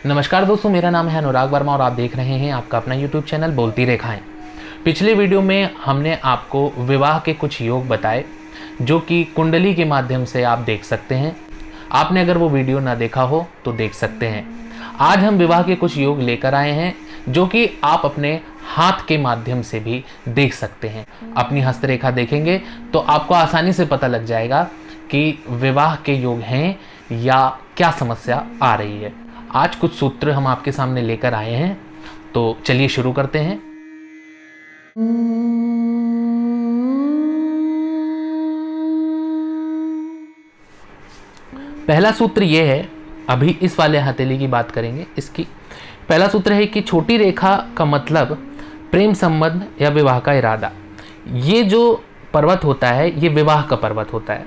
नमस्कार दोस्तों, मेरा नाम है अनुराग वर्मा और आप देख रहे हैं आपका अपना YouTube चैनल बोलती रेखाएं। पिछले वीडियो में हमने आपको विवाह के कुछ योग बताए जो कि कुंडली के माध्यम से आप देख सकते हैं। आपने अगर वो वीडियो ना देखा हो तो देख सकते हैं। आज हम विवाह के कुछ योग लेकर आए हैं जो कि आप अपने हाथ के माध्यम से भी देख सकते हैं। अपनी हस्तरेखा देखेंगे तो आपको आसानी से पता लग जाएगा कि विवाह के योग हैं या क्या समस्या आ रही है। आज कुछ सूत्र हम आपके सामने लेकर आए हैं, तो चलिए शुरू करते हैं। पहला सूत्र ये है, अभी इस वाले हथेली की बात करेंगे। इसकी पहला सूत्र है कि छोटी रेखा का मतलब प्रेम संबंध या विवाह का इरादा। ये जो पर्वत होता है ये विवाह का पर्वत होता है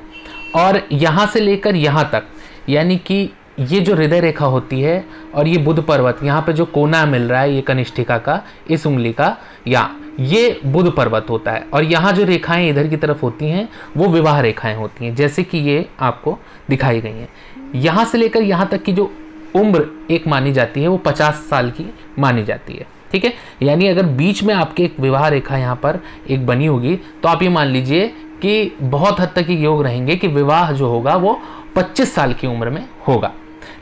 और यहाँ से लेकर यहाँ तक, यानी कि ये जो हृदय रेखा होती है और ये बुध पर्वत, यहाँ पे जो कोना मिल रहा है ये कनिष्ठिका का, इस उंगली का, या ये बुध पर्वत होता है। और यहाँ जो रेखाएं इधर की तरफ होती हैं वो विवाह रेखाएं होती हैं, जैसे कि ये आपको दिखाई गई हैं। यहाँ से लेकर यहाँ तक की जो उम्र एक मानी जाती है वो 50 साल की मानी जाती है। ठीक है, यानी अगर बीच में आपके एक विवाह रेखा यहाँ पर एक बनी होगी तो आप ये मान लीजिए कि बहुत हद तक ये योग रहेंगे कि विवाह जो होगा वो 25 साल की उम्र में होगा।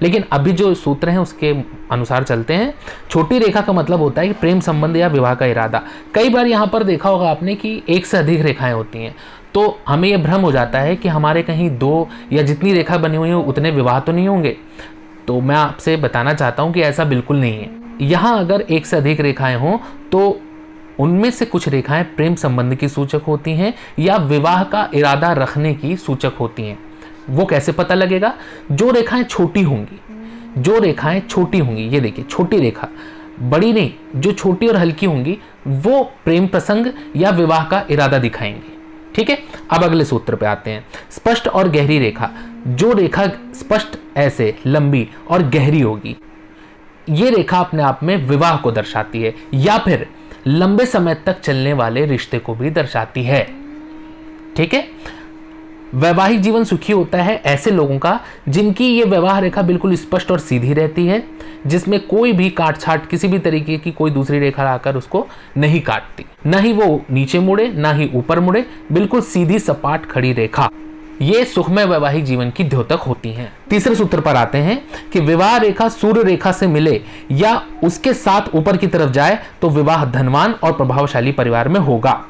लेकिन अभी जो सूत्र हैं उसके अनुसार चलते हैं। छोटी रेखा का मतलब होता है कि प्रेम संबंध या विवाह का इरादा। कई बार यहाँ पर देखा होगा आपने कि एक से अधिक रेखाएं होती हैं, तो हमें यह भ्रम हो जाता है कि हमारे कहीं दो या जितनी रेखा बनी हुई है उतने विवाह तो नहीं होंगे। तो मैं आपसे बताना चाहता हूँ कि ऐसा बिल्कुल नहीं है। यहाँ अगर एक से अधिक रेखाएं हों तो उनमें से कुछ रेखाएं प्रेम संबंध की सूचक होती हैं या विवाह का इरादा रखने की सूचक होती हैं। वो कैसे पता लगेगा? जो रेखाएं छोटी होंगी, ये देखिए छोटी रेखा, बड़ी नहीं, जो छोटी और हल्की होंगी वो प्रेम प्रसंग या विवाह का इरादा दिखाएंगे। ठीक है, अब अगले सूत्र पे आते हैं। स्पष्ट और गहरी रेखा, जो रेखा स्पष्ट ऐसे लंबी और गहरी होगी, ये रेखा अपने आप में विवाह को दर्शाती है या फिर लंबे समय तक चलने वाले रिश्ते को भी दर्शाती है। ठीक है, वैवाहिक जीवन सुखी होता है ऐसे लोगों का जिनकी ये विवाह रेखा बिल्कुल स्पष्ट और सीधी रहती है, जिसमें कोई भी काट छाट किसी भी तरीके की कोई दूसरी रेखा आकर उसको नहीं काटती, ना ही वो नीचे मुड़े ना ही ऊपर मुड़े, बिल्कुल सीधी सपाट खड़ी रेखा। ये सुखमय वैवाहिक जीवन की द्योतक होती हैं। तीसरे सूत्र पर आते हैं कि विवाह रेखा सूर्य रेखा से मिले या उसके साथ ऊपर की तरफ जाए तो विवाह धनवान और प्रभावशाली परिवार में होगा।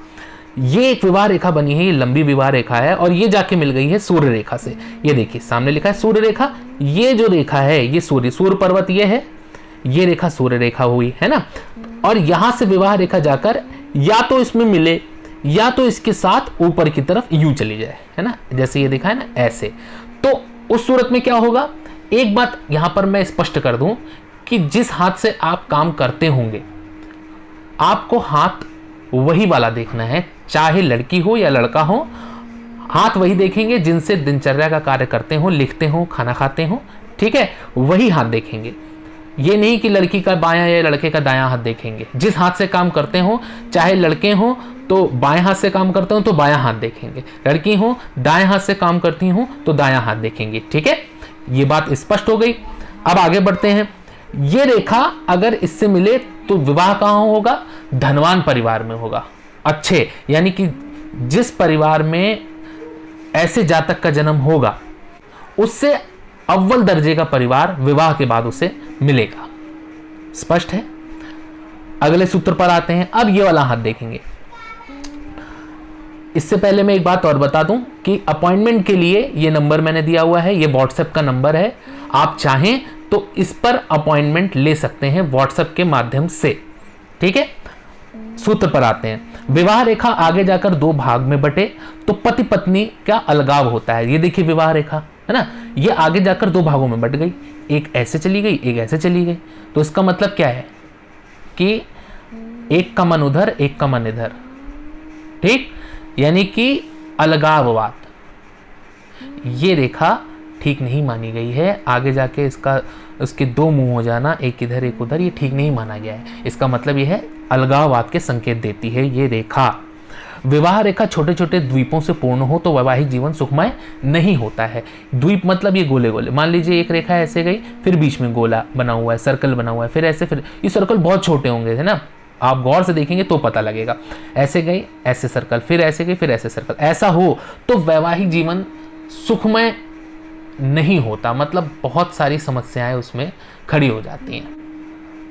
ये एक विवाह रेखा बनी है, ये लंबी विवाह रेखा है और ये जाके मिल गई है सूर्य रेखा से। ये देखिए सामने लिखा है सूर्य रेखा, ये जो रेखा है ये सूर्य पर्वत ये है, ये रेखा सूर्य रेखा हुई है ना। और यहां से विवाह रेखा जाकर या तो इसमें मिले या तो इसके साथ ऊपर की तरफ यूं चली जाए, है ना, जैसे ये देखा है ना ऐसे। तो उस सूरत में क्या होगा? एक बात यहां पर मैं स्पष्ट कर दूं कि जिस हाथ से आप काम करते होंगे आपको हाथ वही वाला देखना है, चाहे लड़की हो या लड़का हो, हाथ वही देखेंगे जिनसे दिनचर्या का कार्य करते हो, लिखते हो, खाना खाते हो। ठीक है, वही हाथ देखेंगे। ये नहीं कि लड़की का बायां या लड़के का दायां हाथ देखेंगे। जिस हाथ से काम करते हो, चाहे लड़के हो तो बाएं हाथ से काम करते हो तो बायां हाथ देखेंगे, लड़की हो दाएं हाथ से काम करती हो तो दायां हाथ देखेंगे। ठीक है, ये बात स्पष्ट हो गई। अब आगे बढ़ते हैं। ये रेखा अगर इससे मिले तो विवाह कहाँ होगा? धनवान परिवार में होगा। अच्छे, यानी कि जिस परिवार में ऐसे जातक का जन्म होगा उससे अव्वल दर्जे का परिवार विवाह के बाद उसे मिलेगा। स्पष्ट है। अगले सूत्र पर आते हैं। अब ये वाला हाथ देखेंगे। इससे पहले मैं एक बात और बता दूं कि अपॉइंटमेंट के लिए ये नंबर मैंने दिया हुआ है, ये व्हाट्सएप का नंबर है। आप चाहें तो इस पर अपॉइंटमेंट ले सकते हैं व्हाट्सएप के माध्यम से। ठीक है, सूत्र पर आते हैं। विवाह रेखा आगे जाकर दो भाग में बटे तो पति पत्नी का अलगाव होता है। ये देखिए विवाह रेखा है ना, ये आगे जाकर दो भागों में बट गई, एक ऐसे चली गई एक ऐसे चली गई। तो इसका मतलब क्या है कि एक का मन उधर एक का मन इधर। ठीक, यानी कि अलगाववाद। ये रेखा ठीक नहीं मानी गई है। आगे जाके उसके दो मुंह हो जाना, एक इधर एक उधर, ये ठीक नहीं माना गया है। इसका मतलब ये है अलगाववाद के संकेत देती है ये रेखा। विवाह रेखा छोटे छोटे द्वीपों से पूर्ण हो तो वैवाहिक जीवन सुखमय नहीं होता है। द्वीप मतलब ये गोले गोले, मान लीजिए एक रेखा ऐसे गई, फिर बीच में गोला बना हुआ है, सर्कल बना हुआ है, फिर ऐसे, फिर ये सर्कल बहुत छोटे होंगे, है ना, आप गौर से देखेंगे तो पता लगेगा। ऐसे गई, ऐसे सर्कल, फिर ऐसे गई, फिर ऐसे सर्कल, ऐसा हो तो वैवाहिक जीवन सुखमय नहीं होता, मतलब बहुत सारी समस्याएं उसमें खड़ी हो जाती हैं।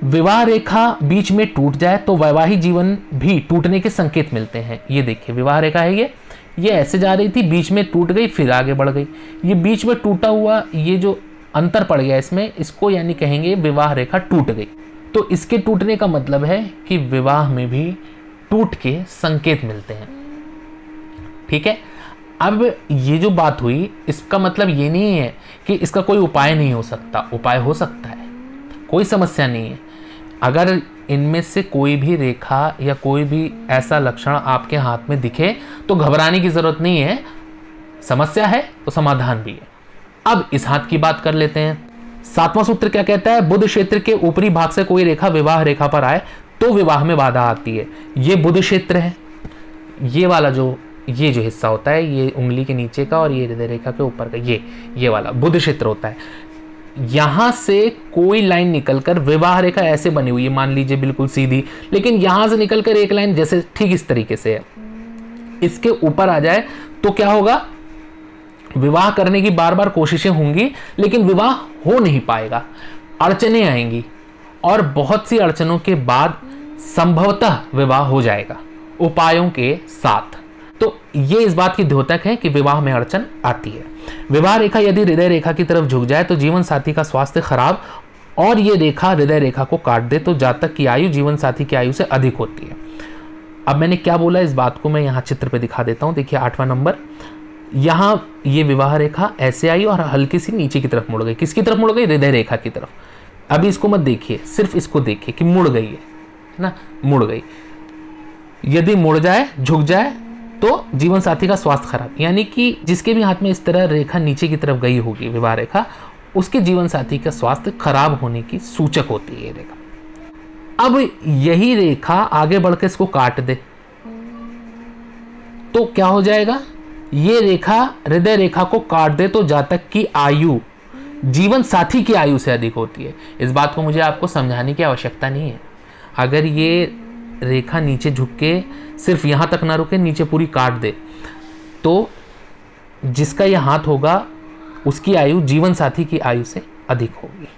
विवाह रेखा बीच में टूट जाए तो वैवाहिक जीवन भी टूटने के संकेत मिलते हैं। ये देखिए विवाह रेखा है, ये ऐसे जा रही थी, बीच में टूट गई, फिर आगे बढ़ गई। ये बीच में टूटा हुआ ये जो अंतर पड़ गया इसमें, इसको यानी कहेंगे विवाह रेखा टूट गई। तो इसके टूटने का मतलब है कि विवाह में भी टूट के संकेत मिलते हैं। ठीक है, अब ये जो बात हुई इसका मतलब ये नहीं है कि इसका कोई उपाय नहीं हो सकता, उपाय हो सकता है, कोई समस्या नहीं है। अगर इनमें से कोई भी रेखा या कोई भी ऐसा लक्षण आपके हाथ में दिखे तो घबराने की जरूरत नहीं है, समस्या है तो समाधान भी है। अब इस हाथ की बात कर लेते हैं। 7वां सूत्र क्या कहता है? बुध क्षेत्र के ऊपरी भाग से कोई रेखा विवाह रेखा पर आए तो विवाह में बाधा आती है। ये बुध क्षेत्र है, ये वाला जो हिस्सा होता है, ये उंगली के नीचे का और ये हृदय रेखा के ऊपर का ये वाला बुध क्षेत्र होता है। यहां से कोई लाइन निकलकर विवाह रेखा ऐसे बनी हुई है, मान लीजिए बिल्कुल सीधी, लेकिन यहां से निकलकर एक लाइन जैसे ठीक इस तरीके से है, इसके ऊपर आ जाए तो क्या होगा? विवाह करने की बार बार कोशिशें होंगी लेकिन विवाह हो नहीं पाएगा, अड़चनें आएंगी और बहुत सी अड़चनों के बाद संभवतः विवाह हो जाएगा उपायों के साथ। तो ये इस बात की द्योतक है कि विवाह में अड़चन आती है। विवाह रेखा यदि हृदय रेखा की तरफ झुक जाए तो जीवन साथी का स्वास्थ्य खराब, और ये रेखा हृदय रेखा को काट दे तो जातक की आयु जीवन साथी की आयु से अधिक होती है। अब मैंने क्या बोला इस बात को मैं यहाँ चित्र पे दिखा देता हूँ। देखिए 8वां नंबर, यहाँ ये विवाह रेखा ऐसे आई और हल्की सी नीचे की तरफ मुड़ गई। किसकी तरफ मुड़ गई? हृदय रेखा की तरफ। अभी इसको मत देखिए, सिर्फ इसको देखिए कि मुड़ गई है ना, मुड़ गई। यदि मुड़ जाए, झुक जाए तो जीवन साथी का स्वास्थ्य खराब, यानी कि जिसके भी हाथ में इस तरह रेखा नीचे की तरफ गई होगी विवाह रेखा, उसके जीवन साथी का स्वास्थ्य खराब होने की सूचक होती है ये रेखा। अब यही रेखा आगे बढ़कर इसको काट दे तो क्या हो जाएगा? ये रेखा हृदय रेखा को काट दे तो जातक की आयु जीवन साथी की आयु से अधिक होती है। इस बात को मुझे आपको समझाने की आवश्यकता नहीं है। अगर ये रेखा नीचे झुक के सिर्फ यहाँ तक ना रुके, नीचे पूरी काट दे, तो जिसका यह हाथ होगा उसकी आयु जीवन साथी की आयु से अधिक होगी।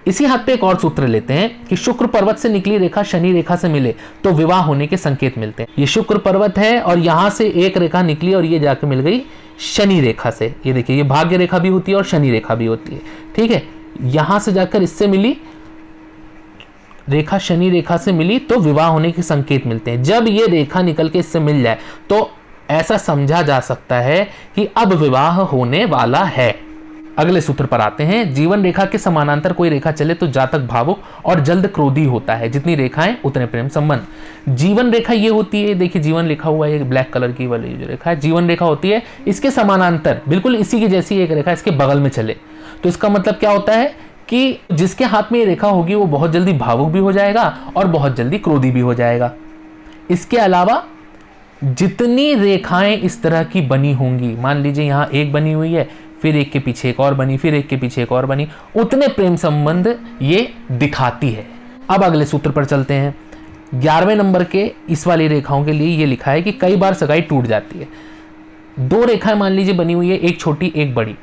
इसी हाथ पे एक और सूत्र लेते हैं कि शुक्र पर्वत से निकली रेखा शनि रेखा से मिले तो विवाह होने के संकेत मिलते हैं। ये शुक्र पर्वत है और यहां से एक रेखा निकली और ये जाके मिल गई शनि रेखा से। ये देखिए, ये भाग्य रेखा भी होती है और शनि रेखा भी होती है। ठीक है, यहां से जाकर इससे मिली रेखा, शनि रेखा से मिली तो विवाह होने के संकेत मिलते हैं। जब ये रेखा निकल के इससे मिल जाए तो ऐसा समझा जा सकता है कि अब विवाह होने वाला है। अगले सूत्र पर आते हैं। जीवन रेखा के समानांतर कोई रेखा चले तो जातक भावुक और जल्द क्रोधी होता है। जितनी रेखाएं उतने प्रेम संबंध। जीवन रेखा ये होती है, देखिए जीवन लिखा हुआ है, ब्लैक कलर की वाली जो रेखा है जीवन रेखा होती है। इसके समानांतर बिल्कुल इसी की जैसी एक रेखा इसके बगल में चले तो इसका मतलब क्या होता है कि जिसके हाथ में ये रेखा होगी वो बहुत जल्दी भावुक भी हो जाएगा और बहुत जल्दी क्रोधी भी हो जाएगा। इसके अलावा जितनी रेखाएं इस तरह की बनी होंगी, मान लीजिए यहाँ एक बनी हुई है, फिर एक के पीछे एक और बनी, फिर एक के पीछे एक और बनी, उतने प्रेम संबंध ये दिखाती है। अब अगले सूत्र पर चलते हैं। 11वें नंबर के इस वाली रेखाओं के लिए ये लिखा है कि कई बार सगाई टूट जाती है। दो रेखाएं मान लीजिए बनी हुई है, एक छोटी एक बड़ी,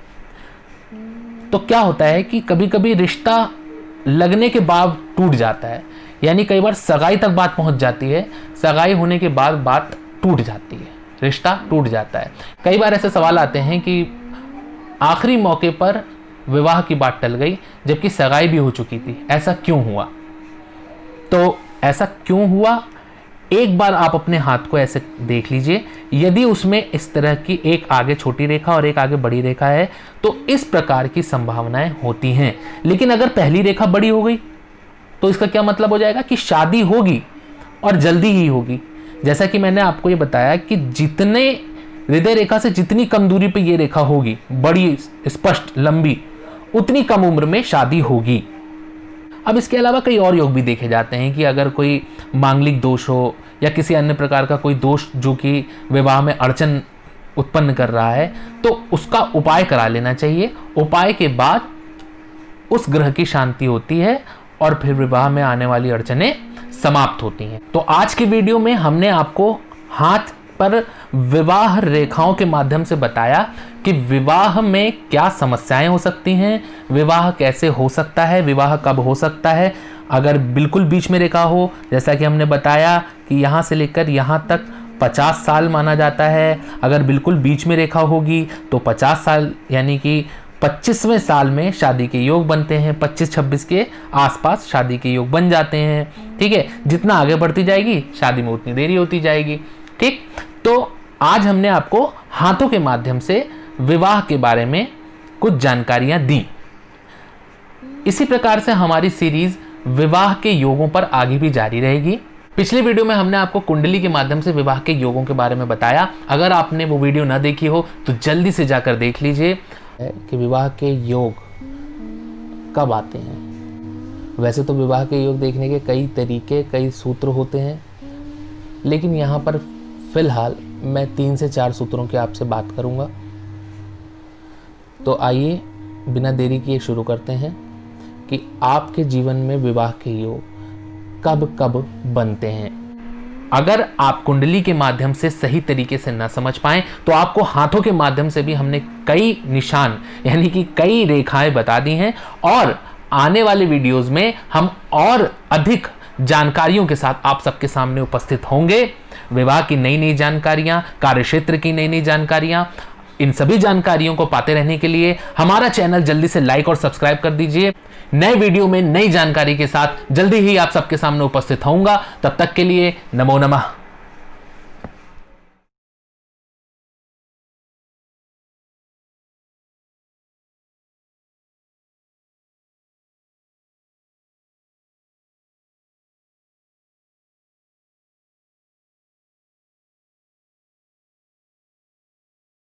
तो क्या होता है कि कभी कभी रिश्ता लगने के बाद टूट जाता है, यानी कई बार सगाई तक बात पहुंच जाती है, सगाई होने के बाद बात टूट जाती है, रिश्ता टूट जाता है। कई बार ऐसे सवाल आते हैं कि आखिरी मौके पर विवाह की बात टल गई जबकि सगाई भी हो चुकी थी, ऐसा क्यों हुआ? तो ऐसा क्यों हुआ, एक बार आप अपने हाथ को ऐसे देख लीजिए। यदि उसमें इस तरह की एक आगे छोटी रेखा और एक आगे बड़ी रेखा है तो इस प्रकार की संभावनाएं होती हैं। लेकिन अगर पहली रेखा बड़ी हो गई तो इसका क्या मतलब हो जाएगा कि शादी होगी और जल्दी ही होगी। जैसा कि मैंने आपको ये बताया कि जितने हृदय रेखा से जितनी कम दूरी पे ये रेखा होगी, बड़ी स्पष्ट लंबी, उतनी कम उम्र में शादी होगी। अब इसके अलावा कई और योग भी देखे जाते हैं कि अगर कोई मांगलिक दोष हो या किसी अन्य प्रकार का कोई दोष जो कि विवाह में अड़चन उत्पन्न कर रहा है, तो उसका उपाय करा लेना चाहिए। उपाय के बाद उस ग्रह की शांति होती है और फिर विवाह में आने वाली अड़चनें समाप्त होती हैं। तो आज की वीडियो में हमने आपको हाथ पर विवाह रेखाओं के माध्यम से बताया कि विवाह में क्या समस्याएं हो सकती हैं, विवाह कैसे हो सकता है, विवाह कब हो सकता है। अगर बिल्कुल बीच में रेखा हो, जैसा कि हमने बताया कि यहाँ से लेकर यहाँ तक 50 साल माना जाता है। अगर बिल्कुल बीच में रेखा होगी तो 50 साल यानी कि 25वें साल में शादी के योग बनते हैं, 25-26 के आसपास शादी के योग बन जाते हैं। ठीक है, जितना आगे बढ़ती जाएगी शादी में उतनी देरी होती जाएगी। ठीक, तो आज हमने आपको हाथों के माध्यम से विवाह के बारे में कुछ जानकारियां दी। इसी प्रकार से हमारी सीरीज विवाह के योगों पर आगे भी जारी रहेगी। पिछले वीडियो में हमने आपको कुंडली के माध्यम से विवाह के योगों के बारे में बताया। अगर आपने वो वीडियो ना देखी हो तो जल्दी से जाकर देख लीजिए कि विवाह के योग कब आते हैं। वैसे तो विवाह के योग देखने के कई तरीके, कई सूत्र होते हैं, लेकिन यहाँ पर फिलहाल मैं 3 से 4 सूत्रों की आपसे बात करूँगा। तो आइए बिना देरी किए शुरू करते हैं कि आपके जीवन में विवाह के योग कब कब बनते हैं। अगर आप कुंडली के माध्यम से सही तरीके से न समझ पाएं तो आपको हाथों के माध्यम से भी हमने कई निशान यानी कि कई रेखाएं बता दी हैं, और आने वाले वीडियोस में हम और अधिक जानकारियों के साथ आप सबके सामने उपस्थित होंगे। विवाह की नई नई जानकारियां, कार्यक्षेत्र की नई नई जानकारियां, इन सभी जानकारियों को पाते रहने के लिए हमारा चैनल जल्दी से लाइक और सब्सक्राइब कर दीजिए। नए वीडियो में नई जानकारी के साथ जल्दी ही आप सबके सामने उपस्थित होऊंगा। तब तक के लिए नमो नमः।